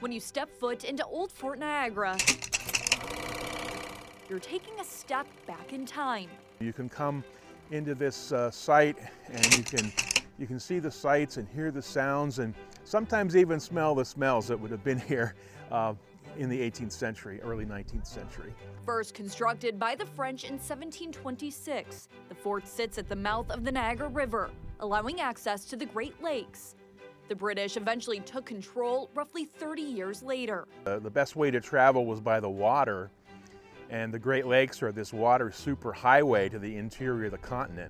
When you step foot into Old Fort Niagara, you're taking a step back in time. You can come into this site and you can see the sights and hear the sounds and sometimes even smell the smells that would have been here in the 18th century, early 19th century. First constructed by the French in 1726, the fort sits at the mouth of the Niagara River, allowing access to the Great Lakes. The British eventually took control roughly 30 years later. The best way to travel was by the water, and the Great Lakes are this water superhighway to the interior of the continent.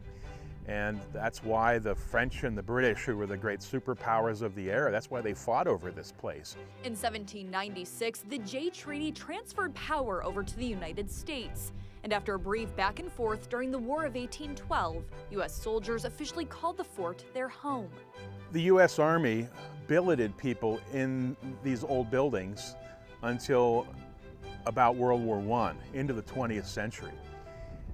And that's why the French and the British, who were the great superpowers of the era, that's why they fought over this place. In 1796, the Jay Treaty transferred power over to the United States. And after a brief back and forth during the War of 1812, U.S. soldiers officially called the fort their home. The U.S. Army billeted people in these old buildings until about World War I, into the 20th century.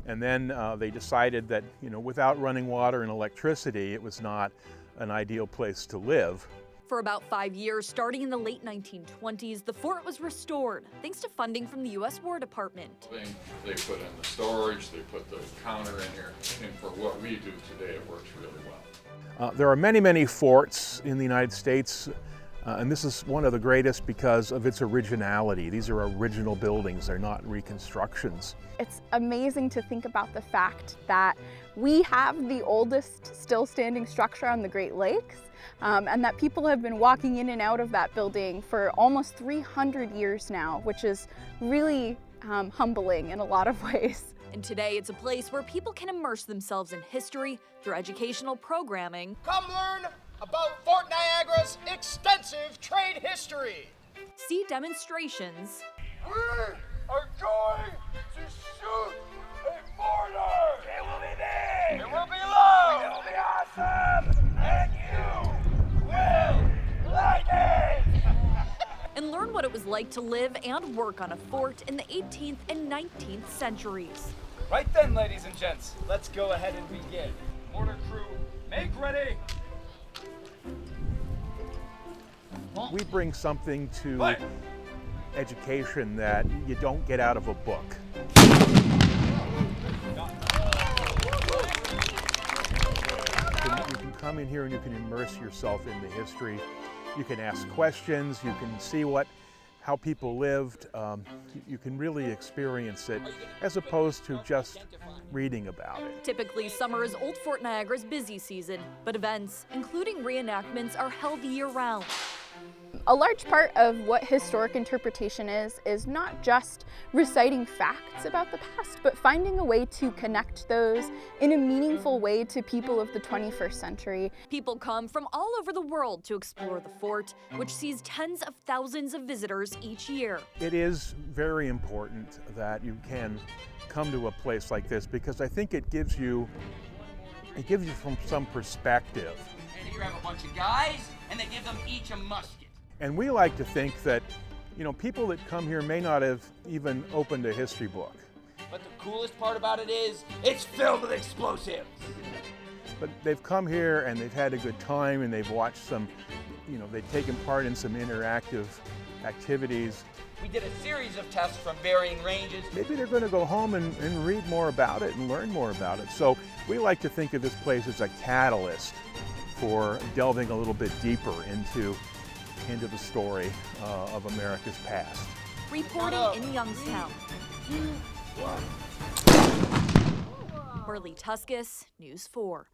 And then they decided that, without running water and electricity, it was not an ideal place to live. For about 5 years, starting in the late 1920s, the fort was restored, thanks to funding from the U.S. War Department. They put in the storage, they put the counter in here, and for what we do today, it works really well. There are many, many forts in the United States, and this is one of the greatest because of its originality. These are original buildings, they're not reconstructions. It's amazing to think about the fact that we have the oldest still standing structure on the Great Lakes, and that people have been walking in and out of that building for almost 300 years now, which is really humbling in a lot of ways. And today it's a place where people can immerse themselves in history through educational programming. Come learn about Fort Niagara's extensive trade history. See demonstrations. We are going to shoot a mortar. It will be big. It will be loud. It will be awesome. And you will like it. And learn what it was like to live and work on a fort in the 18th and 19th centuries. Right then, ladies and gents, let's go ahead and begin. Mortar crew, make ready. We bring something to education that you don't get out of a book. You can come in here and you can immerse yourself in the history. You can ask questions, you can see how people lived. You can really experience it as opposed to just reading about it. Typically, summer is Old Fort Niagara's busy season, but events, including reenactments, are held year-round. A large part of what historic interpretation is not just reciting facts about the past, but finding a way to connect those in a meaningful way to people of the 21st century. People come from all over the world to explore the fort, which sees tens of thousands of visitors each year. It is very important that you can come to a place like this because I think it gives you from some perspective. And here you have a bunch of guys, and they give them each a musket. And we like to think that, people that come here may not have even opened a history book. But the coolest part about it is, it's filled with explosives. But they've come here and they've had a good time and they've watched some, they've taken part in some interactive activities. We did a series of tests from varying ranges. Maybe they're going to go home and read more about it and learn more about it. So we like to think of this place as a catalyst for delving a little bit deeper into the story of America's past. Reporting in Youngstown. Orly Tuskus, News 4.